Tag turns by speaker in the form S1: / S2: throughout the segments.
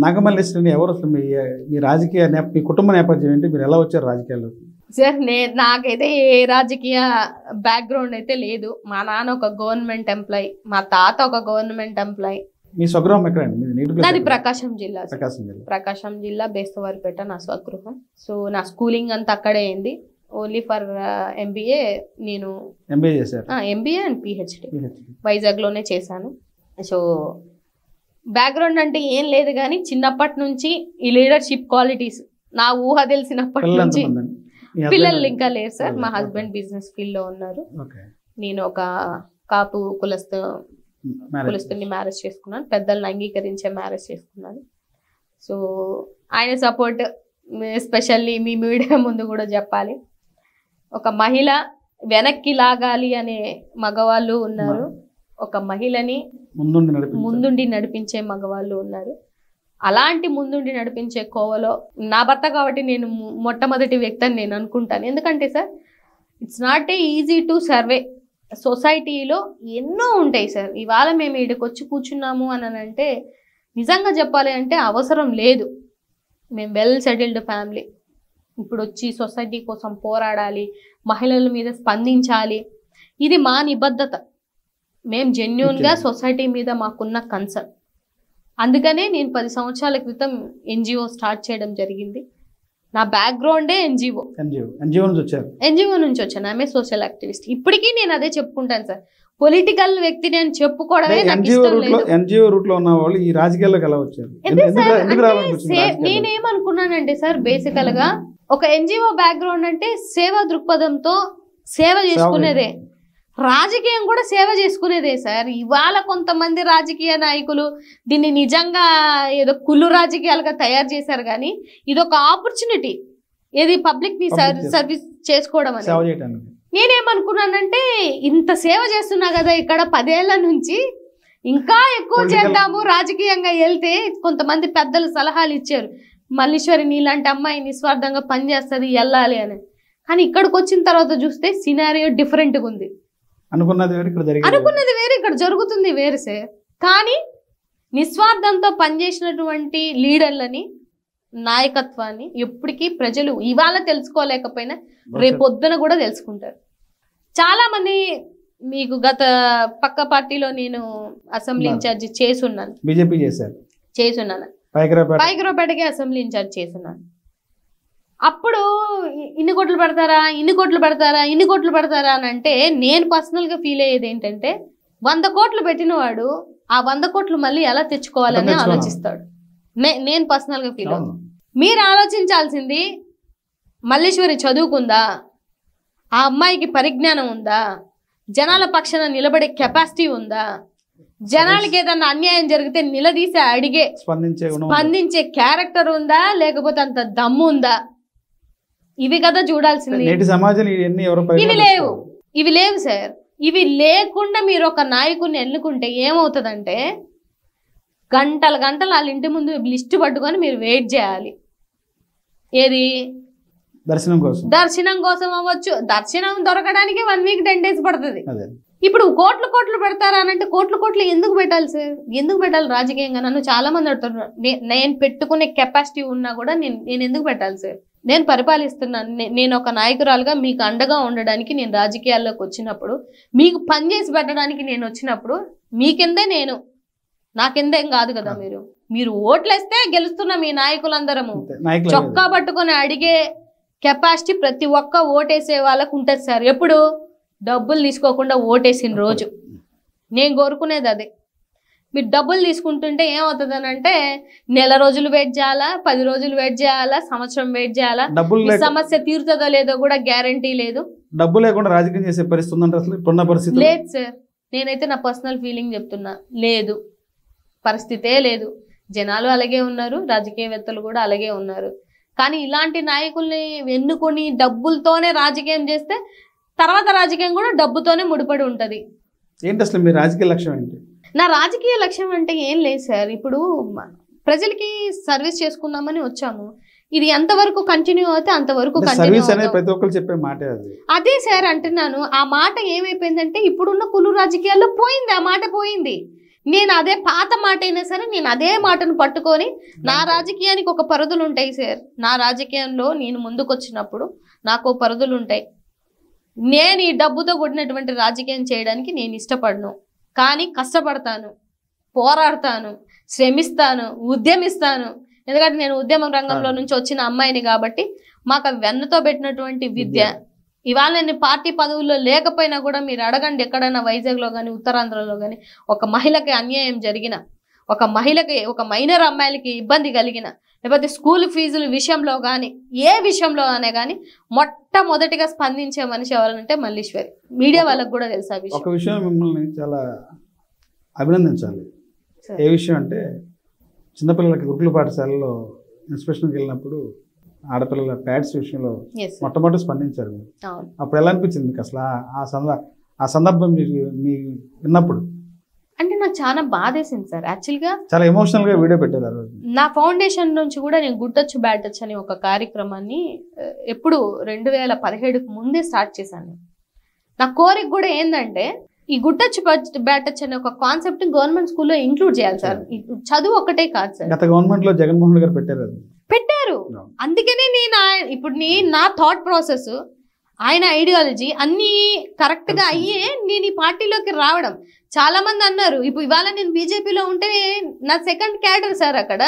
S1: నాగమల్లేశ్వరిని ఎవరు అసలు? మీ రాజకీయ మీ కుటుంబ నేపథ్యం ఏంటి? మీరు ఎలా వచ్చారు రాజకీయాల్లోకి?
S2: సార్ నాకైతే ఏ రాజకీయ బ్యాక్గ్రౌండ్ అయితే లేదు. మా నాన్న ఒక గవర్నమెంట్ ఎంప్లాయ్, మా తాత ఒక గవర్నమెంట్ ఎంప్లాయ్.
S1: మీ స్వగృహం ఎక్కడండి?
S2: నాది ప్రకాశం జిల్లా.
S1: ప్రకాశం
S2: జిల్లా బేస్తవారిపేట నా స్వగృహం. సో నా స్కూలింగ్ అంతా అక్కడే అయింది. ఓన్లీ ఫర్ ఎంబీఏ నేను
S1: ఎంబీఏ చేశారు.
S2: ఎంబీఏ అండ్ పిహెచ్డి వైజాగ్లోనే చేశాను. సో బ్యాక్గ్రౌండ్ అంటే ఏం లేదు, కానీ చిన్నప్పటి నుంచి ఈ లీడర్షిప్ క్వాలిటీస్ నా ఊహ తెలిసినప్పటి నుంచి. పిల్లలు ఇంకా లేరు సార్. మా హస్బెండ్ బిజినెస్ ఫీల్డ్ లో ఉన్నారు. నేను ఒక కాపు కులస్తుని మ్యారేజ్ చేసుకున్నాను. పెద్దలను అంగీకరించే మ్యారేజ్ చేసుకున్నాను. సో ఆయన సపోర్ట్ ఎస్పెషల్లీ మీ మీడియా ముందు కూడా చెప్పాలి. ఒక మహిళ వెనక్కి లాగాలి అనే మగవాళ్ళు ఉన్నారు, ఒక మహిళని ముందుండి నడిపించే మగవాళ్ళు ఉన్నారు. అలాంటి ముందుండి నడిపించే కోవలో నా భర్త కాబట్టి నేను మొట్టమొదటి వ్యక్తి అని నేను అనుకుంటాను. ఎందుకంటే sir it's not a easy to survey. సొసైటీలో ఎన్నో ఉంటాయి సార్. ఇవాళ మేము ఇక్కడికి వచ్చి కూర్చున్నాము అని అంటే నిజంగా చెప్పాలి అంటే అవసరం లేదు. మేము వెల్ సెటిల్డ్ ఫ్యామిలీ. ఇప్పుడు వచ్చి సొసైటీ కోసం పోరాడాలి, మహిళల మీద స్పందించాలి, ఇది మా నిబద్ధత. మేము జెన్యూన్గా సొసైటీ మీద మాకున్న కన్సర్న్. అందుకనే నేను 10 సంవత్సరాల క్రితం ఎన్జిఓ స్టార్ట్ చేయడం జరిగింది. నా బ్యాక్గ్రౌండే ఎన్జిఓ నుంచి వచ్చాను. ఆమె సోషల్ యాక్టివిస్ట్. ఇప్పటికీ నేను అదే చెప్పుకుంటాను సార్. పొలిటికల్ వ్యక్తి నేను చెప్పుకోవడమే నాకు ఇష్టం లేదు. నేనేమనుకున్నానంటే సార్, బేసికల్ గా ఒక ఎన్జిఓ బ్యాక్గ్రౌండ్ అంటే సేవా దృక్పథంతో సేవ చేసుకునేదే. రాజకీయం కూడా సేవ చేసుకునేదే సార్. ఇవాళ కొంతమంది రాజకీయ నాయకులు దీన్ని నిజంగా ఏదో కుళ్ళు రాజకీయాలుగా తయారు చేశారు, కానీ ఇది ఒక ఆపర్చునిటీ. ఏది పబ్లిక్ ని సర్వీస్ చేసుకోవడం అని. నేనేమనుకున్నానంటే ఇంత సేవ చేస్తున్నా కదా ఇక్కడ 10 ఏళ్ల నుంచి, ఇంకా ఎక్కువ చేద్దాము రాజకీయంగా వెళ్తే. కొంతమంది పెద్దలు సలహాలు ఇచ్చారు, మల్లీశ్వరి నీలాంటి అమ్మాయి నిస్వార్థంగా పనిచేస్తుంది వెళ్ళాలి అని. కానీ ఇక్కడికి వచ్చిన తర్వాత చూస్తే సినారియో డిఫరెంట్గా ఉంది. అనుకున్నది వేరే, ఇక్కడ జరుగుతుంది వేరే సార్. కానీ నిస్వార్థంతో పనిచేసినటువంటి లీడర్లని, నాయకత్వాన్ని ఎప్పటికీ ప్రజలు ఇవాళ తెలుసుకోలేకపోయినా రేపొద్దున కూడా తెలుసుకుంటారు. చాలా మంది మీకు గత పక్క పార్టీలో నేను అసెంబ్లీ ఇన్ఛార్జి చేసున్నాను,
S1: బీజేపీ చేస్తున్నాను,
S2: పైకరావుపేటకి అసెంబ్లీ ఇన్ఛార్జ్ చేస్తున్నాను. అప్పుడు ఇన్ని కోట్లు పెడతారా అని అంటే నేను పర్సనల్గా ఫీల్ అయ్యేది ఏంటంటే, 100 కోట్లు పెట్టిన వాడు ఆ 100 కోట్లు మళ్ళీ ఎలా తెచ్చుకోవాలని ఆలోచిస్తాడు. నేను పర్సనల్గా ఫీల్ అవుతాను. మీరు ఆలోచించాల్సింది, మల్లీశ్వరి చదువుకుందా, ఆ అమ్మాయికి పరిజ్ఞానం ఉందా, జనాల పక్షాన నిలబడే కెపాసిటీ ఉందా, జనాలకి ఏదన్నా అన్యాయం జరిగితే నిలదీసి అడిగే స్పందించే క్యారెక్టర్ ఉందా, లేకపోతే అంత దమ్ము ఉందా? ఇవి కదా చూడాల్సింది. ఇవి లేవు సార్. ఇవి లేకుండా మీరు ఒక నాయకుడిని ఎన్నుకుంటే ఏమవుతుందంటే, గంటలు వాళ్ళ ఇంటి ముందు లిస్టు పట్టుకొని మీరు వెయిట్ చేయాలి. ఏది దర్శనం కోసం అవ్వచ్చు. దర్శనం దొరకడానికి 1 వీక్ 10 డేస్ పడుతుంది. ఇప్పుడు కోట్లు పెడతారా అంటే కోట్లు ఎందుకు పెట్టాలి సార్? ఎందుకు పెట్టాలి రాజకీయంగా? నన్ను చాలా మంది అడుగుతున్నారు. నేను పెట్టుకునే కెపాసిటీ ఉన్నా కూడా నేను ఎందుకు పెట్టాలి సార్? నేను పరిపాలిస్తున్నాను. నేను ఒక నాయకురాలుగా మీకు అండగా ఉండడానికి నేను రాజకీయాల్లోకి వచ్చినప్పుడు, మీకు పని చేసి పెట్టడానికి నేను వచ్చినప్పుడు, మీ కిందే నేను, నా కిందేం కాదు కదా. మీరు ఓట్లేస్తే గెలుస్తున్న మీ నాయకులందరము చొక్కా పట్టుకొని అడిగే కెపాసిటీ ప్రతి ఒక్క ఓటేసే వాళ్ళకు ఉంటుంది సార్. ఎప్పుడు డబ్బులు తీసుకోకుండా ఓటేసిన రోజు. నేను కోరుకునేది అదే. మీరు డబ్బులు తీసుకుంటుంటే ఏమవుతుంది అని అంటే, నెల రోజులు వెయిట్ చేయాలా, 10 రోజులు వెయిట్ చేయాలా, సంవత్సరం వెయిట్ చేయాలా, సమస్య తీరుతుందో లేదో కూడా గ్యారంటీ లేదు.
S1: డబ్బు లేకుండా రాజకీయం చేసే పరిస్థితి
S2: లేదు సార్. నేనైతే నా పర్సనల్ ఫీలింగ్ చెప్తున్నా, లేదు, పరిస్థితే లేదు. జనాలు అలాగే ఉన్నారు, రాజకీయవేత్తలు కూడా అలాగే ఉన్నారు. కానీ ఇలాంటి నాయకుల్ని ఎన్నుకొని డబ్బులతోనే రాజకీయం చేస్తే తర్వాత రాజకీయం కూడా డబ్బుతోనే ముడిపడి ఉంటది.
S1: ఏంటి అసలు మీ రాజకీయ లక్ష్యం ఏంటి?
S2: నా రాజకీయ లక్ష్యం అంటే ఏం లేదు సార్. ఇప్పుడు ప్రజలకి సర్వీస్ చేసుకుందామని వచ్చాము. ఇది ఎంతవరకు కంటిన్యూ అవుతే అంతవరకు అదే సార్ అంటున్నాను. ఆ మాట ఏమైపోయిందంటే, ఇప్పుడున్న కులు రాజకీయాల్లో పోయింది, ఆ మాట పోయింది. నేను అదే పాత మాట అయినా సరే నేను అదే మాటను పట్టుకొని నా రాజకీయానికి ఒక పరిధులు ఉంటాయి సార్. నా రాజకీయంలో నేను ముందుకొచ్చినప్పుడు నాకు పరిధులు ఉంటాయి. నేను ఈ డబ్బుతో కూడినటువంటి రాజకీయం చేయడానికి నేను ఇష్టపడను, కానీ కష్టపడతాను, పోరాడతాను, శ్రమిస్తాను, ఉద్యమిస్తాను. ఎందుకంటే నేను ఉద్యమ రంగంలో నుంచి వచ్చిన అమ్మాయిని కాబట్టి మాకు వెన్నతో పెట్టినటువంటి విద్య. ఇవాళ నేను పార్టీ పదవుల్లో లేకపోయినా కూడా మీరు అడగండి, ఎక్కడైనా వైజాగ్లో కానీ ఉత్తరాంధ్రలో కానీ ఒక మహిళకి అన్యాయం జరిగిన, ఒక మహిళకి, ఒక మైనర్ అమ్మాయిలకి ఇబ్బంది కలిగిన, లేకపోతే స్కూల్ ఫీజుల విషయంలో కానీ ఏ విషయంలో అనే కానీ మొట్టమొదటిగా స్పందించే మనిషి ఎవరంటే మల్లీశ్వరి. మీడియా వాళ్ళకు కూడా తెలుసు ఆ విషయం.
S1: ఒక విషయం మిమ్మల్ని చాలా అభినందించాలి. ఏ విషయం అంటే చిన్నపిల్లలకి గురుకుల పాఠశాలలో ఇన్స్పెక్షన్కి వెళ్ళినప్పుడు ఆడపిల్లల ప్యాడ్స్ విషయంలో మొట్టమొదటి స్పందించారు. అప్పుడు ఎలా అనిపించింది మీకు అసలు ఆ సందర్భం మీ విన్నప్పుడు?
S2: అంటే నాకు చాలా బాధేసింది సార్. యాక్చువల్గా చాలా
S1: ఎమోషనల్ గా వీడియో పెట్టారు ఆ రోజు.
S2: నా ఫౌండేషన్ నుంచి కూడా నేను గుడ్డొచ్చు బ్యాటచ్ అని ఒక కార్యక్రమాన్ని ఎప్పుడు 2017కు ముందే స్టార్ట్ చేశాను. నా కోరిక కూడా ఏంటంటే ఈ గుడ్డొచ్చు బ్యాటచ్ అనే ఒక కాన్సెప్ట్ గవర్నమెంట్ స్కూల్లో ఇంక్లూడ్ చేయాలి సార్. చదువు ఒకటే కాదు సార్.
S1: గత గవర్నమెంట్ లో జగన్మోహన్ రెడ్డి గారు
S2: పెట్టారు. అందుకనే ఇప్పుడు నా థాట్ ప్రాసెస్, ఆయన ఐడియాలజీ అన్నీ కరెక్ట్ గా అయ్యే నేను ఈ పార్టీలోకి రావడం. చాలా మంది అన్నారు ఇప్పుడు ఇవాళ నేను బీజేపీలో ఉంటే నా సెకండ్ క్యాడర్ సార్, అక్కడ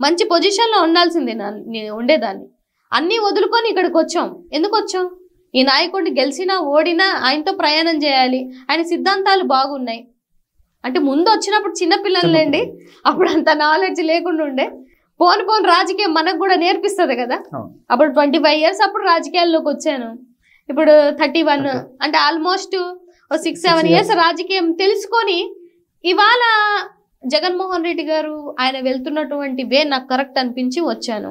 S2: మంచి పొజిషన్ లో ఉండాల్సిందే నేను ఉండేదాన్ని. అన్నీ వదులుకొని ఇక్కడికి వచ్చాం. ఎందుకు వచ్చాం? ఈ నాయకుడిని గెలిచినా ఓడినా ఆయనతో ప్రయాణం చేయాలి, ఆయన సిద్ధాంతాలు బాగున్నాయి. అంటే ముందు వచ్చినప్పుడు చిన్నపిల్లలండి, అప్పుడు అంత నాలెడ్జ్ లేకుండా ఉండే. పోను రాజకీయం మనకు కూడా నేర్పిస్తుంది కదా. అప్పుడు 25 years అప్పుడు రాజకీయాల్లోకి వచ్చాను. ఇప్పుడు 31, అంటే ఆల్మోస్ట్ 6-7 years రాజకీయం తెలుసుకొని ఇవాళ జగన్మోహన్ రెడ్డి గారు ఆయన వెళ్తున్నటువంటి వే నాకు కరెక్ట్ అనిపించి వచ్చాను.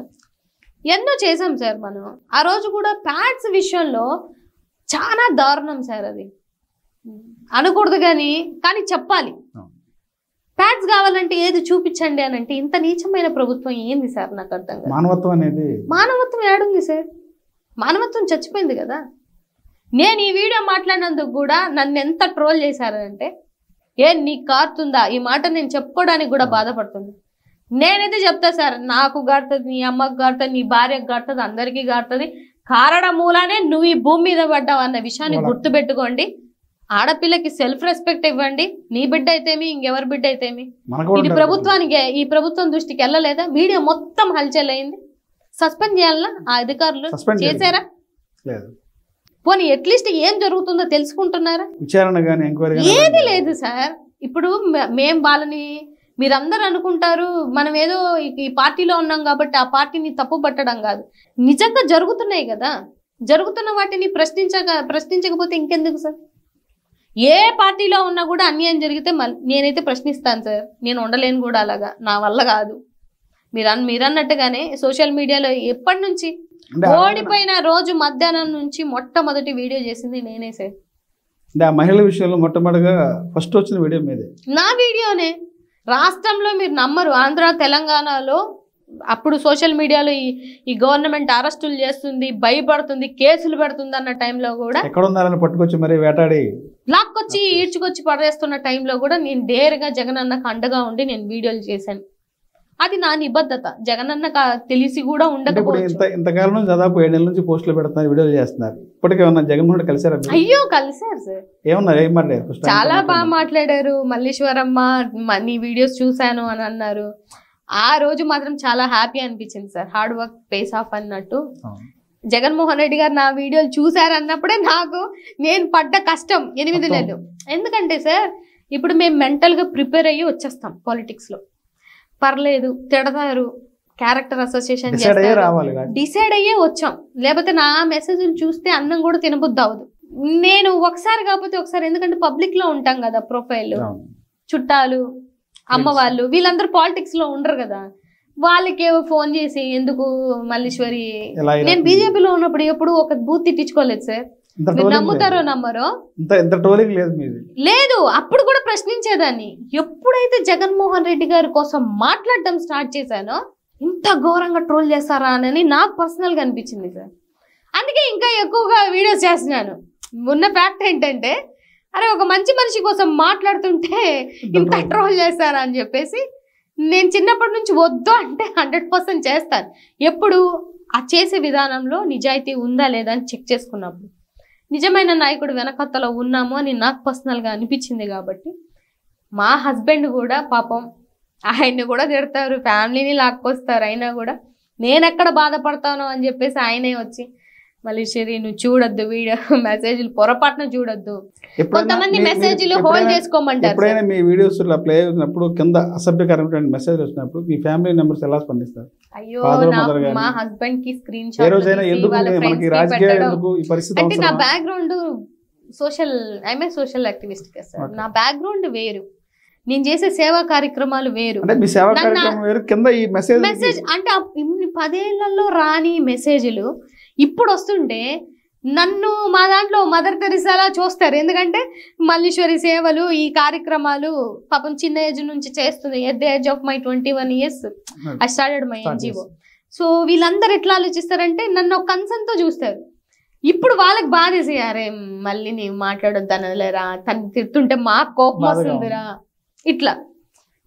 S2: ఎన్నో చేసాం సార్ మనం. ఆ రోజు కూడా ప్యాడ్స్ విషయంలో చాలా దారుణం సార్. అది అనకూడదు కానీ చెప్పాలి. ప్యాడ్స్ కావాలంటే ఏది చూపించండి అని అంటే ఇంత నీచమైన ప్రభుత్వం ఏంది సార్? నాకు అర్థం కాదు. మానవత్వం ఏడుంది సార్? మానవత్వం చచ్చిపోయింది కదా. నేను ఈ వీడియో మాట్లాడినందుకు కూడా నన్ను ఎంత ట్రోల్ చేశారంటే, నీకు కారుతుందా? ఈ మాట నేను చెప్పుకోవడానికి కూడా బాధపడుతుంది. నేనైతే చెప్తా సార్, నాకు గారుతుంది, నీ అమ్మకు గారుతుంది, నీ భార్యకు గారుతుంది, అందరికీ గారుతుంది. కారణం మూలానే నువ్వు ఈ భూమి మీద పడ్డావు అన్న విషయాన్ని గుర్తుపెట్టుకోండి. ఆడపిల్లకి సెల్ఫ్ రెస్పెక్ట్ ఇవ్వండి. నీ బిడ్డ అయితేమి, ఇంకెవరి బిడ్డ అయితేమి. ఇది ప్రభుత్వానికి, ఈ ప్రభుత్వం దృష్టికి వెళ్ళలేదా? మీడియా మొత్తం హల్చల్ అయింది. సస్పెండ్ చేయాలన్నా ఆ అధికారులు? చేశారా? పోనీ అట్లీస్ట్ ఏం జరుగుతుందో తెలుసుకుంటున్నారా? ఏది లేదు సార్. ఇప్పుడు మేం వాళ్ళని, మీరందరూ అనుకుంటారు మనం ఏదో ఈ పార్టీలో ఉన్నాం కాబట్టి ఆ పార్టీని తప్పు పట్టడం కాదు. నిజంగా జరుగుతున్నాయి కదా. జరుగుతున్న వాటిని ప్రశ్నించకపోతే ఇంకెందుకు సార్? ఏ పార్టీలో ఉన్నా కూడా అన్యాయం జరిగితే నేనైతే ప్రశ్నిస్తాను సార్. నేను ఉండలేను కూడా అలాగా, నా వల్ల కాదు. మీరన్నట్టుగానే సోషల్ మీడియాలో ఎప్పటి నుంచి ఓడిపోయిన రోజు మధ్యాహ్నం నుంచి మొట్టమొదటి వీడియో చేసింది నేనే సార్.
S1: మహిళల విషయంలో మొట్టమొదటిగా ఫస్ట్ వచ్చిన వీడియో మీదే, నా
S2: వీడియోనే. రాష్ట్రంలో మీరు నమ్మరు, ఆంధ్ర తెలంగాణలో అప్పుడు సోషల్ మీడియాలో ఈ గవర్నమెంట్ అరెస్టులు చేస్తుంది, భయపడుతుంది, కేసులు పెడుతుంది అన్న టైంలో కూడా
S1: పట్టుకొచ్చి మరి వేటాడి
S2: లాక్కొచ్చి ఈడ్చుకొచ్చి పడేస్తున్న టైంలో కూడా నేను డేర్గా జగనన్నకు అండగా ఉండి నేను వీడియోలు చేశాను. అది నా నిబద్ధత. జగనన్న తెలిసి కూడా ఉండకపోవచ్చు.
S1: ఇంతకాలం నుంచి దాదాపు 7 నెలల నుంచి పోస్టులు పెడుతున్నారు, వీడియోలు చేస్తున్నారు. ఇప్పటికే జగన్మోహన్ కలిసారు?
S2: అయ్యో కలిసారు సార్.
S1: ఏమన్నారు? ఏం మాట్లాడారు?
S2: చాలా బాగా మాట్లాడారు. మల్లీశ్వరమ్మ నీ వీడియోస్ చూశాను అని అన్నారు. ఆ రోజు మాత్రం చాలా హ్యాపీ అనిపించింది sir. Hard work pays of అన్నట్టు. జగన్మోహన్ రెడ్డి గారు నా వీడియోలు చూసారు అన్నప్పుడే నేను పడ్డ కష్టం 8 నెలలు. ఎందుకంటే సార్ ఇప్పుడు మేము మెంటల్గా ప్రిపేర్ అయ్యి వచ్చేస్తాం పాలిటిక్స్లో. పర్లేదు, తిడతారు, క్యారెక్టర్ అసోసియేషన్ డిసైడ్ అయ్యే వచ్చాం. లేకపోతే నా మెసేజ్లు చూస్తే అన్నం కూడా తినబుద్ధి అవ్వదు. నేను ఒకసారి కాకపోతే ఒకసారి, ఎందుకంటే పబ్లిక్లో ఉంటాం కదా, ప్రొఫైల్, చుట్టాలు, అమ్మ వాళ్ళు, వీళ్ళందరూ పాలిటిక్స్ లో ఉండరు కదా. వాళ్ళకి ఫోన్ చేసి ఎందుకు మల్లీశ్వరి, నేను బీజేపీలో ఉన్నప్పుడు ఎప్పుడు ఒక బూత్ తిట్టించుకోలేదు సార్. మీరు నమ్ముతారో నమ్మరో లేదు, అప్పుడు కూడా ప్రశ్నించేదాన్ని. ఎప్పుడైతే జగన్మోహన్ రెడ్డి గారి కోసం మాట్లాడడం స్టార్ట్ చేశానో ఇంత ఘోరంగా ట్రోల్ చేస్తారా అని నాకు పర్సనల్ గా అనిపించింది సార్. అందుకే ఇంకా ఎక్కువగా వీడియోస్ చేస్తున్నాను. ఉన్న ఫ్యాక్ట్ ఏంటంటే అరే ఒక మంచి మనిషి కోసం మాట్లాడుతుంటే ఇంత ట్రోల్ చేస్తారా అని చెప్పేసి నేను చిన్నప్పటి నుంచి వద్దు అంటే 100% చేస్తాను. ఎప్పుడు ఆ చేసే విధానంలో నిజాయితీ ఉందా లేదా అని చెక్ చేసుకున్నప్పుడు నిజమైన నాయకుడు వెనకత్తలో ఉన్నాము అని నాకు పర్సనల్గా అనిపించింది. కాబట్టి మా హస్బెండ్ కూడా పాపం ఆయన్ని కూడా తిడతారు, ఫ్యామిలీని లాక్కొస్తారు, అయినా కూడా నేను ఎక్కడ బాధపడతాను అని చెప్పేసి ఆయనే వచ్చి మల్లీశ్వరి నువ్వు చూడొద్దు వీడియో మెసేజ్లు పొరపాటున చూడొద్దు, కొంతమంది మెసేజ్లు హోల్డ్ చేసుకోమంటారు.
S1: ఎప్పుడైనా మీ వీడియోస్ ప్లే అవుతున్నప్పుడు కింద అసభ్యకరమైన మెసేజ్ వచ్చినప్పుడు మీ ఫ్యామిలీ మెంబర్స్ ఎలా స్పందిస్తారు?
S2: అయ్యో మా హస్బెండ్ కి స్క్రీన్ షాట్ అంటే నా బ్యాక్గ్రౌండ్ సోషల్ యాక్టివిస్ట్ కదా సార్, నా బ్యాక్గ్రౌండ్ వేరు, నేను చేసే సేవా కార్యక్రమాలు వేరు. మెసేజ్ అంటే 10 ఏళ్లలో రాని మెసేజ్లు ఇప్పుడు వస్తుంటే నన్ను మా దాంట్లో మదర్ తెరిసాలా చూస్తారు. ఎందుకంటే మల్లీశ్వరి సేవలు ఈ కార్యక్రమాలు పాపం చిన్న ఏజ్ నుంచి చేస్తుంది. At the age of my 21 years I started my NGO. So వీళ్ళందరూ ఎట్లా ఆలోచిస్తారంటే నన్ను ఒక కన్సర్న్ తో చూస్తారు. ఇప్పుడు వాళ్ళకి బాధేసి అరే మళ్ళీ నీవు మాట్లాడొద్దనలేరా, తను తిడుతుంటే మాకు కోపం వస్తుందిరా, ఇట్లా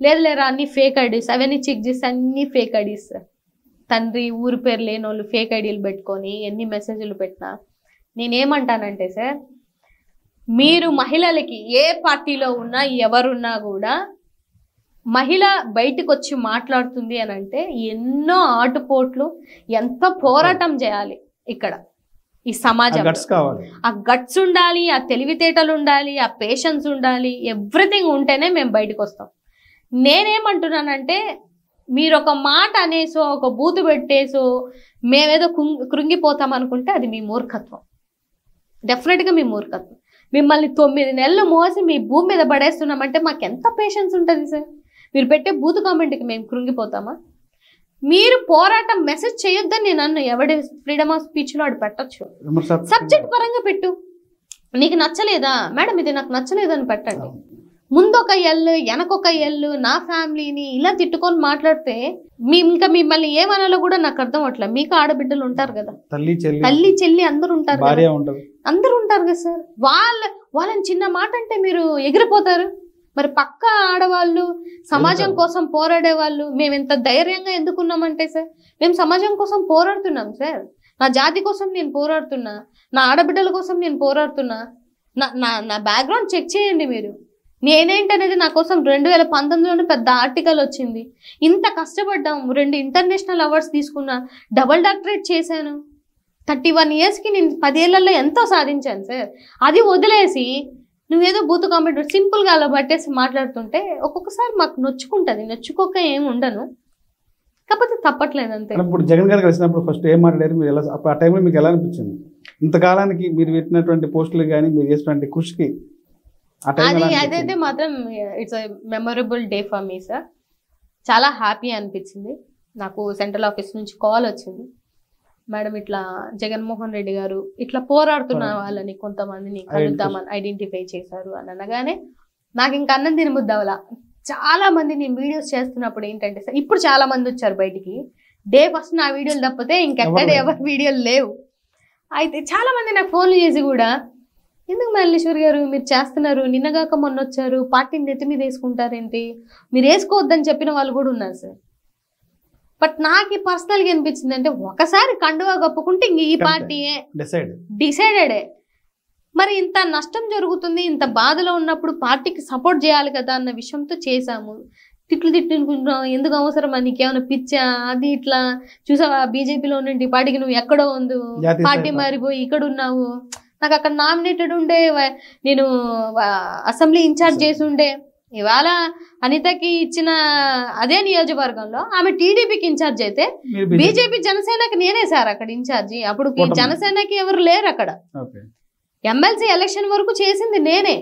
S2: లేదు లేరా అన్ని ఫేక్ ఐడీస్, అవన్నీ చెక్ చేసి అన్ని ఫేక్ ఐడీస్. తండ్రి ఊరి పేరు లేని వాళ్ళు ఫేక్ ఐడీలు పెట్టుకొని ఎన్ని మెసేజ్లు పెట్టినా నేనేమంటానంటే సార్, మీరు మహిళలకి ఏ పార్టీలో ఉన్నా ఎవరున్నా కూడా మహిళ బయటకు వచ్చి మాట్లాడుతుంది అని అంటే ఎన్నో ఆటుపోట్లు, ఎంత పోరాటం చేయాలి ఇక్కడ ఈ సమాజం. ఆ గట్స్ ఉండాలి, ఆ తెలివితేటలు ఉండాలి, ఆ పేషెన్స్ ఉండాలి, ఎవ్రీథింగ్ ఉంటేనే మేము బయటకు వస్తాం. నేనేమంటున్నానంటే మీరు ఒక మాట అనేసో ఒక బూతు పెట్టేసో మేమేదో కృంగిపోతాం అనుకుంటే అది మీ మూర్ఖత్వం, డెఫినెట్గా మీ మూర్ఖత్వం. మిమ్మల్ని 9 నెలలు మోసి మీ భూమి మీద పడేస్తున్నామంటే మాకు ఎంత పేషెన్స్ ఉంటుంది సార్? మీరు పెట్టే బూతు కామెంట్కి మేము కృంగిపోతామా? మీరు పోరాటం మెసేజ్ చేయొద్దని నేను అన్ను, ఎవడి ఫ్రీడమ్ ఆఫ్ స్పీచ్లో ఆడు పెట్టచ్చు, సబ్జెక్ట్ పరంగా పెట్టు. నీకు నచ్చలేదా మేడం ఇది నాకు నచ్చలేదని పెట్టండి. ముందొక ఎల్లు వెనకొక ఎల్లు నా ఫ్యామిలీని ఇలా తిట్టుకొని మాట్లాడితే ఇంకా మిమ్మల్ని ఏమనాలో కూడా నాకు అర్థం అవట్లేదు. మీకు ఆడబిడ్డలు ఉంటారు కదా, తల్లి చెల్లి అందరు ఉంటారు కదా సార్. వాళ్ళని చిన్న మాట అంటే మీరు ఎగిరిపోతారు. మరి పక్క ఆడవాళ్ళు సమాజం కోసం పోరాడే వాళ్ళు మేము ఎంత ధైర్యంగా ఎందుకున్నామంటే సార్, మేము సమాజం కోసం పోరాడుతున్నాం సార్. నా జాతి కోసం నేను పోరాడుతున్నా, నా ఆడబిడ్డల కోసం నేను పోరాడుతున్నా. నా బ్యాక్గ్రౌండ్ చెక్ చేయండి మీరు. నేనేంటనేది నా కోసం 2019లోనే పెద్ద ఆర్టికల్ వచ్చింది. ఇంత కష్టపడ్డాం, 2 ఇంటర్నేషనల్ అవార్డ్స్ తీసుకున్నా, డబుల్ డాక్టరేట్ చేశాను. 31 yearsకి నేను 10 ఏళ్లలో ఎంతో సాధించాను సార్. అది వదిలేసి నువ్వేదో బూతు కామెంట్ సింపుల్గా అలా పట్టేసి మాట్లాడుతుంటే ఒక్కొక్కసారి మాకు నొచ్చుకుంటుంది. నొచ్చుకోక ఏమి ఉండను, కాకపోతే తప్పట్లేదు అంతే.
S1: ఇప్పుడు జగన్ గారు కలిసినప్పుడు ఫస్ట్ ఏం మాట్లాడారు మీరు? ఆ టైంలో మీకు ఎలా అనిపించింది? ఇంతకాలానికి మీరు పెట్టినటువంటి పోస్టులు కానీ మీరు చేసినటువంటి కృషికి
S2: అదైతే మాత్రం it's memorable day for me sir. చాలా హ్యాపీ అనిపించింది. నాకు సెంట్రల్ ఆఫీస్ నుంచి కాల్ వచ్చింది, మేడం ఇట్లా జగన్మోహన్ రెడ్డి గారు ఇట్లా పోరాడుతున్న వాళ్ళని కొంతమందిని కలుద్దామని ఐడెంటిఫై చేశారు అని అనగానే నాకు ఇంకా అన్నం తినబుద్దవలా. చాలా మంది నేను వీడియోస్ చేస్తున్నప్పుడు ఏంటంటే సార్, ఇప్పుడు చాలా మంది వచ్చారు బయటికి. డే ఫస్ట్ నా వీడియోలు తప్పితే ఇంకెక్కడ ఎవరి వీడియోలు లేవు. అయితే చాలా మంది నాకు ఫోన్లు చేసి కూడా ఎందుకు మల్లీశ్వరి గారు మీరు చేస్తున్నారు, నిన్నగాక మొన్న వచ్చారు, పార్టీని నెత్తి మీద వేసుకుంటారేంటి, మీరు వేసుకోవద్దని చెప్పిన వాళ్ళు కూడా ఉన్నారు సార్. బట్ నాకు పర్సనల్గా అనిపించింది అంటే ఒకసారి కండువా కప్పుకుంటే ఇంక ఈ పార్టీయే డిసైడెడే. మరి ఇంత నష్టం జరుగుతుంది, ఇంత బాధలో ఉన్నప్పుడు పార్టీకి సపోర్ట్ చేయాలి కదా అన్న విషయంతో చేశాము. తిట్టుకుంటున్నాం, ఎందుకు అవసరమా, నీకేమైనా పిచ్చా అది ఇట్లా చూసావా, బీజేపీలో నుండి పార్టీకి నువ్వు ఎక్కడో ఉంది, పార్టీ మారిపోయి ఇక్కడ ఉన్నావు, నాకు అక్కడ నామినేటెడ్ ఉండే, నేను అసెంబ్లీ ఇన్ఛార్జ్ చేసి ఉండే. ఇవాళ అనితకి ఇచ్చిన అదే నియోజకవర్గంలో ఆమె టీడీపీకి ఇన్ఛార్జ్ అయితే బీజేపీ జనసేనకి నేనే సార్ అక్కడ ఇన్ఛార్జి. అప్పుడు జనసేనకి ఎవరు లేరు అక్కడ. ఎమ్మెల్సీ ఎలక్షన్ వరకు చేసింది నేనే,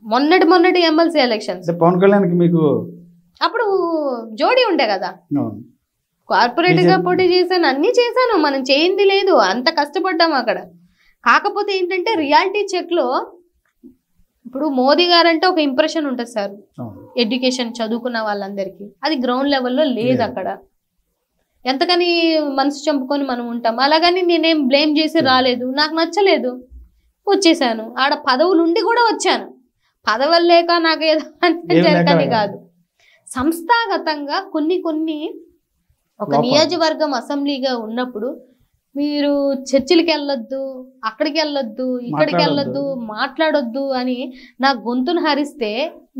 S2: మొన్నటి ఎమ్మెల్సీ ఎలక్షన్స్.
S1: పవన్ కళ్యాణ్ మీకు
S2: అప్పుడు జోడీ ఉండే కదా, కార్పొరేట్ గా పోటీ చేశాను, అన్ని చేశాను, మనం చేయింది లేదు, అంత కష్టపడ్డాము అక్కడ. కాకపోతే ఏంటంటే రియాలిటీ చెక్ లో ఇప్పుడు మోదీ గారు అంటే ఒక ఇంప్రెషన్ ఉంటుంది సార్ ఎడ్యుకేషన్ చదువుకున్న వాళ్ళందరికీ, అది గ్రౌండ్ లెవెల్లో లేదు అక్కడ. ఎంతకని మనసు చంపుకొని మనం ఉంటాం. అలాగని నేనేం బ్లేమ్ చేసి రాలేదు, నాకు నచ్చలేదు, వచ్చేసాను. ఆడ పదవులు ఉండి కూడా వచ్చాను. పదవులు లేక నాకు ఏదో జరగని కాదు, సంస్థాగతంగా కొన్ని ఒక నియోజకవర్గం అసెంబ్లీగా ఉన్నప్పుడు మీరు చర్చిలకి వెళ్ళొద్దు, అక్కడికి వెళ్ళొద్దు, ఇక్కడికి వెళ్ళొద్దు, మాట్లాడొద్దు అని నా గొంతును హరిస్తే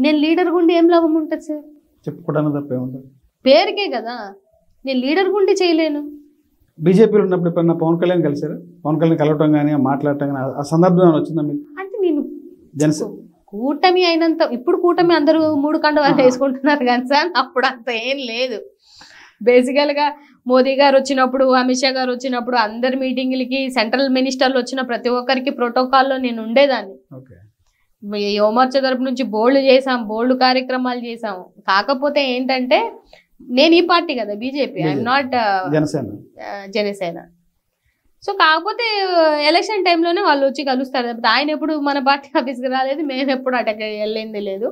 S2: నేను లీడర్ గుండి ఏం లాభం ఉంటుంది సార్?
S1: చెప్పుకోవడానికి తప్పే ఉంటుంది, పేరుకే
S2: కదా. నేను లీడర్ గుండి చేయలేను.
S1: బీజేపీలో ఉన్నప్పుడు ఎప్పుడన్నా పవన్ కళ్యాణ్ కలిసారు? పవన్ కళ్యాణ్ కలవటం కానీ మాట్లాడటం కానీ ఆ సందర్భం వచ్చిందా మీకు?
S2: అంటే నేను కూటమి అయినంత, ఇప్పుడు కూటమి అందరూ 3 కండవాళ్ళు వేసుకుంటున్నారు కానీ సార్ అప్పుడు అంత ఏం లేదు. బేసికల్గా మోదీ గారు వచ్చినప్పుడు, అమిత్ షా గారు వచ్చినప్పుడు, అందరి మీటింగ్లకి సెంట్రల్ మినిస్టర్లు వచ్చిన ప్రతి ఒక్కరికి ప్రోటోకాల్లో నేను ఉండేదాన్ని. యువమోర్చా తరపు నుంచి బోల్డ్ చేసాం, బోల్డ్ కార్యక్రమాలు చేసాం. కాకపోతే ఏంటంటే నేను ఈ పార్టీ కదా, BJP, I'm not Janasena. So కాకపోతే ఎలక్షన్ టైంలోనే వాళ్ళు వచ్చి కలుస్తారు. ఆయన ఎప్పుడు మన పార్టీ ఆఫీస్కి రాలేదు, మేము ఎప్పుడు అటెండ్ వెళ్ళింది లేదు.